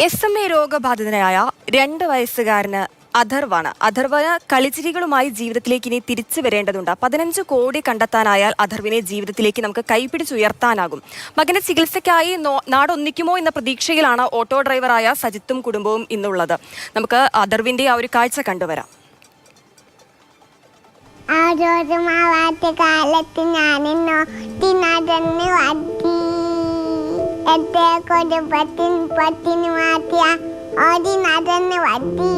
SMA രോഗബാധിതനായ 2 വയസ്സുകാരന് അഥർവാണ്. അഥർവന് കളിച്ചിരികളുമായി ജീവിതത്തിലേക്ക് ഇനി തിരിച്ചു വരേണ്ടതുണ്ട്. 15 കോടി കണ്ടെത്താനായാൽ അഥർവിനെ ജീവിതത്തിലേക്ക് നമുക്ക് കൈപിടിച്ചുയർത്താനാകും. മകന്റെ ചികിത്സയ്ക്കായി നാടൊന്നിക്കുമോ എന്ന പ്രതീക്ഷയിലാണ് ഓട്ടോ ഡ്രൈവറായ സജിത്തും കുടുംബവും ഇന്നുള്ളത്. നമുക്ക് അഥർവിന്റെ ആ ഒരു കാഴ്ച കണ്ടുവരാം. ആരോഗ്യമാവാത്ത കാലത്ത് ഞാനെന്നോ തിന്നാതെന്ന് വട്ടി എന്റെ കുടുംബത്തിന് മാറ്റിയ ഓടിനതെന്ന് വട്ടി.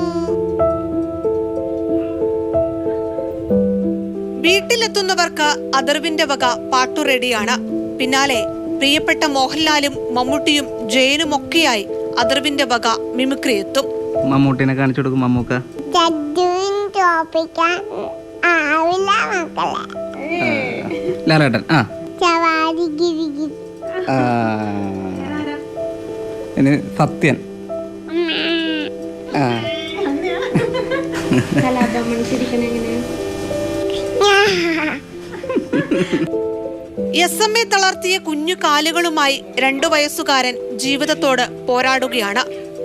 വീട്ടിലെത്തുന്നവർക്ക് അഥർവിന്റെ വക പാട്ടു റെഡിയാണ്. പിന്നാലെ പ്രിയപ്പെട്ട മോഹൻലാലും മമ്മൂട്ടിയും ജയനുമൊക്കെയായി അഥർവിന്റെ വക മിമിക്രി എത്തും. മമ്മൂട്ടിനെ കാണിച്ചു കൊടുക്കും. മമ്മൂക്ക ആവില്ല മക്കളെ. ലാലേട്ടൻ ഇനി സത്യൻ SMA തളർത്തിയ കുഞ്ഞു കാലുകളുമായി 2 വയസ്സുകാരൻ ജീവിതത്തോട് പോരാടുകയാണ്.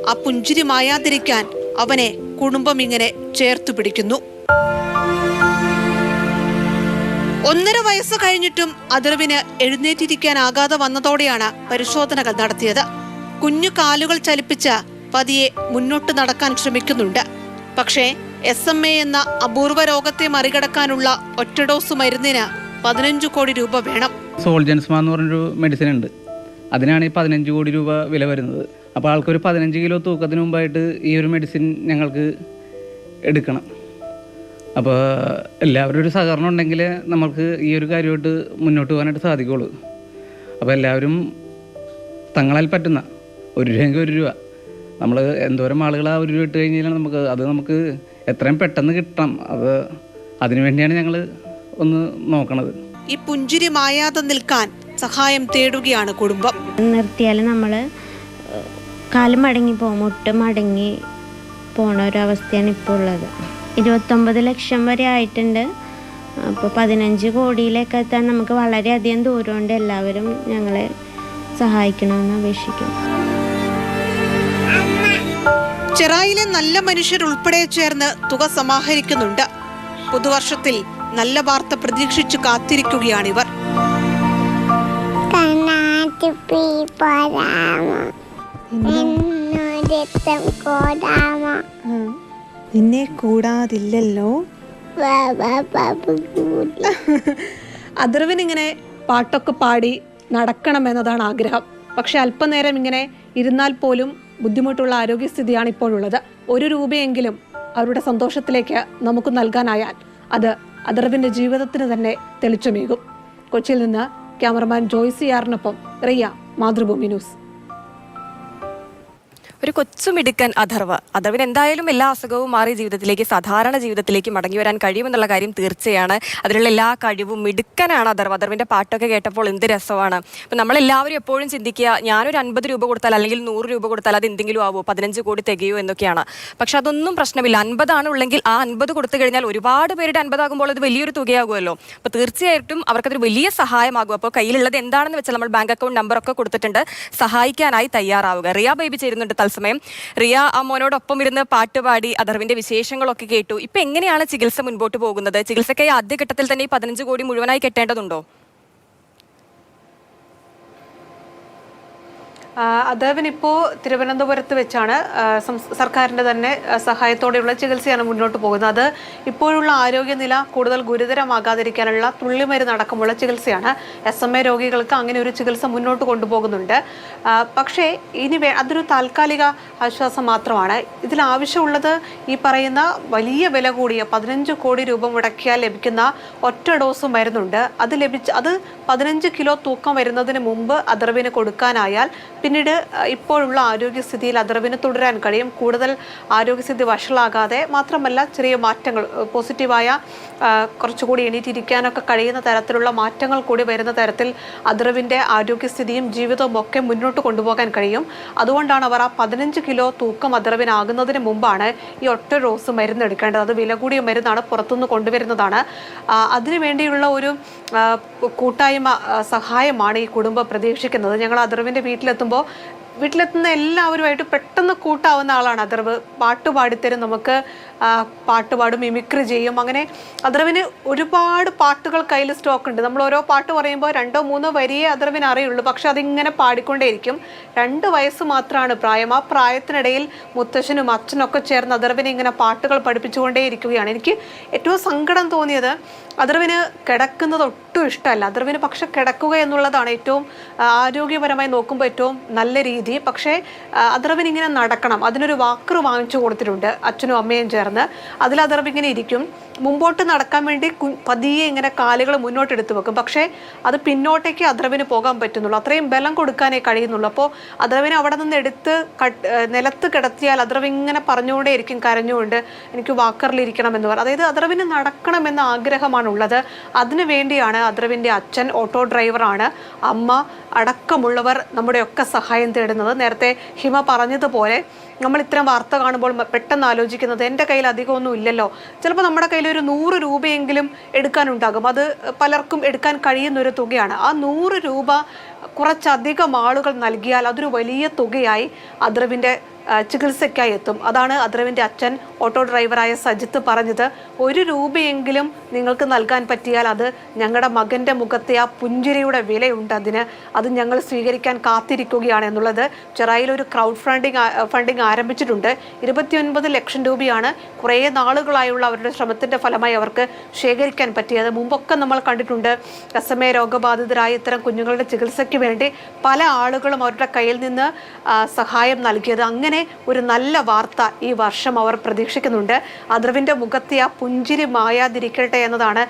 ആ പുഞ്ചിരി മായാതിരിക്കാൻ അവനെ കുടുംബം ഇങ്ങനെ ചേർത്തു പിടിക്കുന്നു. 1.5 വയസ്സ് കഴിഞ്ഞിട്ടും അഥർവിന് എഴുന്നേറ്റിരിക്കാനാകാതെ വന്നതോടെയാണ് പരിശോധനകൾ നടത്തിയത്. കുഞ്ഞു കാലുകൾ ചലിപ്പിച്ച് പതിയെ മുന്നോട്ട് നടക്കാൻ ശ്രമിക്കുന്നുണ്ട്. പക്ഷേ SMA എന്ന അപൂർവ രോഗത്തെ മറികടക്കാനുള്ള ഒറ്റ ഡോസ് മരുന്നിന് 15 കോടി രൂപ വേണം. സോൾജൻസ്മ എന്ന് പറഞ്ഞൊരു മെഡിസിൻ ഉണ്ട്. അതിനാണ് ഈ 15 കോടി രൂപ വില വരുന്നത്. അപ്പോൾ ആൾക്കൊരു 15 കിലോ തൂക്കത്തിന് മുമ്പായിട്ട് ഈ ഒരു മെഡിസിൻ ഞങ്ങൾക്ക് എടുക്കണം. അപ്പോൾ എല്ലാവരും ഒരു സഹകരണം ഉണ്ടെങ്കിൽ നമുക്ക് ഈ ഒരു കാര്യമായിട്ട് മുന്നോട്ട് പോകാനായിട്ട് സാധിക്കുള്ളൂ. അപ്പോൾ എല്ലാവരും തങ്ങളാൽ പറ്റുന്ന 1 രൂപയെങ്കിൽ 1 രൂപ, നമ്മൾ എന്തോരം ആളുകൾ ആ 1 രൂപ ഇട്ട് കഴിഞ്ഞാൽ നമുക്ക് എത്രയും പെട്ടെന്ന് കിട്ടണം. അതിനു വേണ്ടിയാണ് ഞങ്ങൾ ഒന്ന് നോക്കണത്. ഈ പുഞ്ചിരി മായാതെ നിൽക്കാൻ സഹായം തേടുകയാണ് കുടുംബം. നിർത്തിയാൽ നമ്മൾ കാല് മടങ്ങി പോകും, മുട്ട് മടങ്ങി പോണ ഒരവസ്ഥയാണ് ഇപ്പോൾ ഉള്ളത്. 29 ലക്ഷം വരെ ആയിട്ടുണ്ട്. അപ്പോൾ 15 കോടിയിലേക്ക് എത്താൻ നമുക്ക് വളരെയധികം ദൂരമുണ്ട്. എല്ലാവരും ഞങ്ങളെ സഹായിക്കണമെന്ന് അപേക്ഷിക്കുന്നു. ചെറായിലെ നല്ല മനുഷ്യരുൾപ്പെടെ ചേർന്ന് തുക സമാഹരിക്കുന്നുണ്ട്. പുതുവർഷത്തിൽ നല്ല വാർത്ത പ്രതീക്ഷിച്ചു കാത്തിരിക്കുകയാണിവർ. നിന്നെ കൂടാതില്ലല്ലോ. അഥർവിന് ഇങ്ങനെ പാട്ടൊക്കെ പാടി നടക്കണമെന്നതാണ് ആഗ്രഹം. പക്ഷെ അല്പനേരം ഇങ്ങനെ ഇരുന്നാൽ പോലും ബുദ്ധിമുട്ടുള്ള ആരോഗ്യസ്ഥിതിയാണ് ഇപ്പോഴുള്ളത്. 1 രൂപയെങ്കിലും അവരുടെ സന്തോഷത്തിലേക്ക് നമുക്ക് നൽകാനായാൽ അത് അഥർവിന്റെ ജീവിതത്തിന് തന്നെ തെളിച്ചമേകും. കൊച്ചിയിൽ നിന്ന് ക്യാമറമാൻ ജോയ്സി ആറിനൊപ്പം റിയ, മാതൃഭൂമി ന്യൂസ്. ഒരു കൊച്ചുമിടുക്കൻ അഥർവിന് എന്തായാലും എല്ലാ അസുഖവും മാറി സാധാരണ ജീവിതത്തിലേക്ക് മടങ്ങി വരാൻ കഴിയുമെന്നുള്ള കാര്യം തീർച്ചയാണ്. അതിലുള്ള എല്ലാ കഴിവും മിടുക്കനാണ് അഥർവിന്റെ പാട്ടൊക്കെ കേട്ടപ്പോൾ എന്ത് രസമാണ്. അപ്പം നമ്മളെല്ലാവരും എപ്പോഴും ചിന്തിക്കുക, ഞാനൊരു 50 രൂപ കൊടുത്താൽ അല്ലെങ്കിൽ 100 രൂപ കൊടുത്താൽ അത് എന്തെങ്കിലും ആവുമോ, 15 കോടി തികയോ എന്നൊക്കെയാണ്. പക്ഷെ അതൊന്നും പ്രശ്നമില്ല. 50 ആണുള്ളെങ്കിൽ ആ 50 കൊടുത്തു കഴിഞ്ഞാൽ ഒരുപാട് പേരുടെ 50 ആകുമ്പോൾ അത് വലിയൊരു തുകയാകുമല്ലോ. അപ്പോൾ തീർച്ചയായിട്ടും അവർക്കതൊരു വലിയ സഹായമാകും. അപ്പോൾ കയ്യിലുള്ളത് എന്താണെന്ന് വെച്ചാൽ നമ്മൾ ബാങ്ക് അക്കൗണ്ട് നമ്പറൊക്കെ കൊടുത്തിട്ടുണ്ട്, സഹായിക്കാനായി തയ്യാറാവുക. റിയ ബേബി ചേരുന്നുണ്ട് സമയം. റിയ ആ മോനോടൊപ്പം ഇരുന്ന് പാട്ടുപാടി അഥർവിന്റെ വിശേഷങ്ങളൊക്കെ കേട്ടു. ഇപ്പൊ എങ്ങനെയാണ് ചികിത്സ മുൻപോട്ട് പോകുന്നത്? ചികിത്സയ്ക്കായി ആദ്യഘട്ടത്തിൽ തന്നെ ഈ 15 കോടി മുഴുവനായി കെട്ടേണ്ടതുണ്ടോ? അഥർവിന് ഇപ്പോൾ തിരുവനന്തപുരത്ത് വെച്ചാണ് സർക്കാരിൻ്റെ തന്നെ സഹായത്തോടെയുള്ള ചികിത്സയാണ് മുന്നോട്ട് പോകുന്നത്. അത് ഇപ്പോഴുള്ള ആരോഗ്യനില കൂടുതൽ ഗുരുതരമാകാതിരിക്കാനുള്ള തുള്ളിമരുന്ന് അടക്കമുള്ള ചികിത്സയാണ്. SMA രോഗികൾക്ക് അങ്ങനെ ഒരു ചികിത്സ മുന്നോട്ട് കൊണ്ടുപോകുന്നുണ്ട്. പക്ഷേ ഇനി അതൊരു താൽക്കാലിക ആശ്വാസം മാത്രമാണ്. ഇതിലാവശ്യമുള്ളത് ഈ പറയുന്ന വലിയ വില കൂടിയ 15 കോടി രൂപ മുടക്കിയാൽ ലഭിക്കുന്ന ഒറ്റ ഡോസ് മരുന്നുണ്ട്. അത് 15 കിലോ തൂക്കം വരുന്നതിന് മുമ്പ് അഥർവിന് കൊടുക്കാനായാൽ പിന്നീട് ഇപ്പോഴുള്ള ആരോഗ്യസ്ഥിതിയിൽ അഥർവിന് തുടരാൻ കഴിയും. കൂടുതൽ ആരോഗ്യസ്ഥിതി വഷളാകാതെ, മാത്രമല്ല ചെറിയ മാറ്റങ്ങൾ, പോസിറ്റീവായ കുറച്ചുകൂടി എണീറ്റിരിക്കാനൊക്കെ കഴിയുന്ന തരത്തിലുള്ള മാറ്റങ്ങൾ കൂടി വരുന്ന തരത്തിൽ അഥർവിൻ്റെ ആരോഗ്യസ്ഥിതിയും ജീവിതവും ഒക്കെ മുന്നോട്ട് കൊണ്ടുപോകാൻ കഴിയും. അതുകൊണ്ടാണ് അവർ ആ 15 കിലോ തൂക്കം അഥർവിനാകുന്നതിന് മുമ്പാണ് ഈ ഒറ്റ ഡോസ് മരുന്ന് എടുക്കേണ്ടത്. അത് വില കൂടിയ മരുന്നാണ്, പുറത്തുനിന്ന് കൊണ്ടുവരുന്നതാണ്. അതിനുവേണ്ടിയുള്ള ഒരു കൂട്ടായ്മ സഹായമാണ് ഈ കുടുംബം പ്രതീക്ഷിക്കുന്നത്. ഞങ്ങൾ അഥർവിൻ്റെ വീട്ടിലെത്തുമ്പോൾ വീട്ടിലെത്തുന്ന എല്ലാവരുമായിട്ട് പെട്ടെന്ന് കൂട്ടാവുന്ന ആളാണ് അഥർവ്. പാട്ട് പാടിത്തരും, നമുക്ക് പാട്ട് പാടും, മിമിക്രി ചെയ്യും. അങ്ങനെ അഥർവിന് ഒരുപാട് പാട്ടുകൾ കയ്യിൽ സ്റ്റോക്ക് ഉണ്ട്. നമ്മൾ ഓരോ പാട്ട് പറയുമ്പോൾ 2-3 വരിയേ അഥർവിന് അറിയുള്ളൂ, പക്ഷെ അതിങ്ങനെ പാടിക്കൊണ്ടേയിരിക്കും. 2 വയസ്സ് മാത്രമാണ് പ്രായം. ആ പ്രായത്തിനിടയിൽ മുത്തശ്ശനും അച്ഛനൊക്കെ ചേർന്ന് അഥർവിനെ ഇങ്ങനെ പാട്ടുകൾ പഠിപ്പിച്ചുകൊണ്ടേയിരിക്കുകയാണ്. എനിക്ക് ഏറ്റവും സങ്കടം തോന്നിയത് അഥർവിന് കിടക്കുന്നത് ഒട്ടും ഇഷ്ടമല്ല. അഥർവിന് പക്ഷെ കിടക്കുക എന്നുള്ളതാണ് ഏറ്റവും ആരോഗ്യപരമായി നോക്കുമ്പോൾ ഏറ്റവും നല്ല രീതി. പക്ഷേ അഥർവിന് ഇങ്ങനെ നടക്കണം, അതിനൊരു വാക്കർ വാങ്ങിച്ചു കൊടുത്തിട്ടുണ്ട് അച്ഛനും അമ്മയും ചേർന്ന്. അതിൽ അഥർവ് ഇങ്ങനെ ഇരിക്കും. മുമ്പോട്ട് നടക്കാൻ വേണ്ടി പതിയെ ഇങ്ങനെ കാലുകൾ മുന്നോട്ടെടുത്ത് വെക്കും, പക്ഷേ അത് പിന്നോട്ടേക്ക് അഥർവിന് പോകാൻ പറ്റുന്നുള്ളൂ. അത്രയും ബലം കൊടുക്കാനേ കഴിയുന്നുള്ളൂ. അപ്പോൾ അഥർവിനെ അവിടെ നിന്ന് എടുത്ത് നിലത്ത് കിടത്തിയാൽ അഥർവ് ഇങ്ങനെ പറഞ്ഞുകൊണ്ടേയിരിക്കും കരഞ്ഞുകൊണ്ട്, എനിക്ക് വാക്കറിലിരിക്കണം എന്ന് പറയും. അതായത് അഥർവിന് നടക്കണമെന്ന ആഗ്രഹമാണുള്ളത്. അതിനു വേണ്ടിയാണ് അഥർവിൻ്റെ അച്ഛൻ ഓട്ടോ ഡ്രൈവറാണ്, അമ്മ അടക്കമുള്ളവർ നമ്മുടെയൊക്കെ സഹായം തേടുന്നത്. നേരത്തെ ഹിമ പറഞ്ഞതുപോലെ നമ്മൾ ഇത്തരം വാർത്ത കാണുമ്പോൾ പെട്ടെന്ന് ആലോചിക്കുന്നത് എൻ്റെ കയ്യിൽ അധികമൊന്നും ഇല്ലല്ലോ, ചിലപ്പോൾ നമ്മുടെ കയ്യിൽ ഒരു 100 രൂപയെങ്കിലും എടുക്കാനുണ്ടാകും. അത് പലർക്കും എടുക്കാൻ കഴിയുന്നൊരു തുകയാണ്. ആ 100 രൂപ കുറച്ചധികം ആളുകൾ നൽകിയാൽ അതൊരു വലിയ തുകയായി അഥർവിൻ്റെ ചികിത്സയ്ക്കായി എത്തും. അതാണ് അഥർവിൻ്റെ അച്ഛൻ ഓട്ടോ ഡ്രൈവറായ സജിത്ത് പറഞ്ഞത്. 1 രൂപയെങ്കിലും നിങ്ങൾക്ക് നൽകാൻ പറ്റിയാൽ അത് ഞങ്ങളുടെ മകൻ്റെ മുഖത്തെ ആ പുഞ്ചിരിയുടെ വിലയുണ്ട്, അത് ഞങ്ങൾ സ്വീകരിക്കാൻ കാത്തിരിക്കുകയാണ് എന്നുള്ളത്. ചെറായിൽ ഒരു ക്രൗഡ് ഫണ്ടിങ് ആരംഭിച്ചിട്ടുണ്ട്. 29 ലക്ഷം രൂപയാണ് കുറേ നാളുകളായുള്ള അവരുടെ ശ്രമത്തിൻ്റെ ഫലമായി അവർക്ക് ശേഖരിക്കാൻ പറ്റിയത്. മുമ്പൊക്കെ നമ്മൾ കണ്ടിട്ടുണ്ട് SMA രോഗബാധിതരായ ഇത്തരം കുഞ്ഞുങ്ങളുടെ ചികിത്സയ്ക്ക് വേണ്ടി പല ആളുകളും അവരുടെ കയ്യിൽ നിന്ന് സഹായം നൽകിയത്. അങ്ങനെ ഒരു നല്ല വാർത്ത ഈ വർഷം അവർ പ്രതീക്ഷിക്കുന്നുണ്ട്. അഥർവിൻ്റെ മുഖത്തെ ആ പുഞ്ചിരി മായാതിരിക്കട്ടെ എന്നതാണ്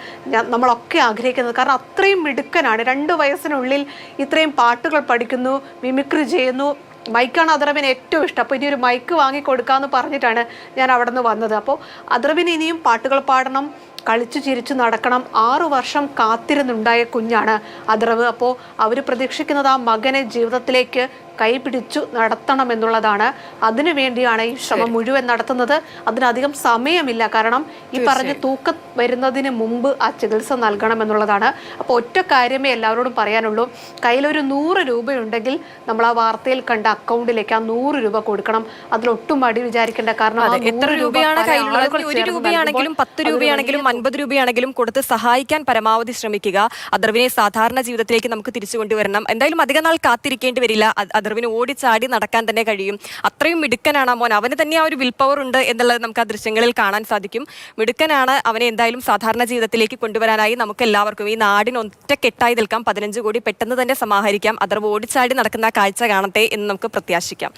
നമ്മളൊക്കെ ആഗ്രഹിക്കുന്നത്. കാരണം അത്രയും മിടുക്കനാണ്. 2 വയസ്സിനുള്ളിൽ ഇത്രയും പാട്ടുകൾ പഠിക്കുന്നു, മിമിക്രി ചെയ്യുന്നു. മൈക്കാണ് അഥർവിന് ഏറ്റവും ഇഷ്ടം. അപ്പോൾ ഇനി ഒരു മൈക്ക് വാങ്ങിക്കൊടുക്കാമെന്ന് പറഞ്ഞിട്ടാണ് ഞാൻ അവിടെ നിന്ന് വന്നത്. അപ്പോൾ അഥർവിന് ഇനിയും പാട്ടുകൾ പാടണം, കളിച്ചു ചിരിച്ചു നടക്കണം. 6 വർഷം കാത്തിരുന്നുണ്ടായ കുഞ്ഞാണ് അഥർവ്. അപ്പോൾ അവർ പ്രതീക്ഷിക്കുന്നത് ആ മകനെ ജീവിതത്തിലേക്ക് കൈപിടിച്ചു നടത്തണം എന്നുള്ളതാണ്. അതിനു വേണ്ടിയാണ് ഈ ശ്രമം മുഴുവൻ നടത്തുന്നത്. അതിനധികം സമയമില്ല, കാരണം ഈ പറഞ്ഞ തൂക്കം വരുന്നതിന് മുമ്പ് ആ ചികിത്സ നൽകണം എന്നുള്ളതാണ്. അപ്പോൾ ഒറ്റ കാര്യമേ എല്ലാവരോടും പറയാനുള്ളൂ, കയ്യിലൊരു 100 രൂപയുണ്ടെങ്കിൽ നമ്മൾ ആ വാർത്തയിൽ കണ്ട അക്കൗണ്ടിലേക്ക് ആ 100 രൂപ കൊടുക്കണം. അതിലൊട്ടും മടി വിചാരിക്കേണ്ട. കാരണം എത്ര രൂപയാണ് കയ്യിലുള്ളത്? 1 രൂപയാണെങ്കിലും 10 രൂപയാണെങ്കിലും 50 രൂപയാണെങ്കിലും കൊടുത്ത് സഹായിക്കാൻ പരമാവധി ശ്രമിക്കുക. അഥർവിനെ സാധാരണ ജീവിതത്തിലേക്ക് നമുക്ക് തിരിച്ചു കൊണ്ടുവരണം. എന്തായാലും അധികം നാൾ കാത്തിരിക്കേണ്ടി വരില്ല. അഥർവിന് ഓടിച്ചാടി നടക്കാൻ തന്നെ കഴിയും. അത്രയും മിടുക്കനാണ് ആ മോൻ. അവന് തന്നെ ആ ഒരു വിൽ പവർ ഉണ്ട് എന്നുള്ളത് നമുക്ക് ആ ദൃശ്യങ്ങളിൽ കാണാൻ സാധിക്കും. മിടുക്കനാണ്. അവനെ എന്തായാലും സാധാരണ ജീവിതത്തിലേക്ക് കൊണ്ടുവരാനായി നമുക്ക് എല്ലാവർക്കും ഈ നാടിന് ഒറ്റക്കെട്ടായി നിൽക്കാം. 15 കോടി പെട്ടെന്ന് തന്നെ സമാഹരിക്കാം. അഥർവ് ഓടിച്ചാടി നടക്കുന്ന കാഴ്ച കാണട്ടെ എന്ന് നമുക്ക് പ്രത്യാശിക്കാം.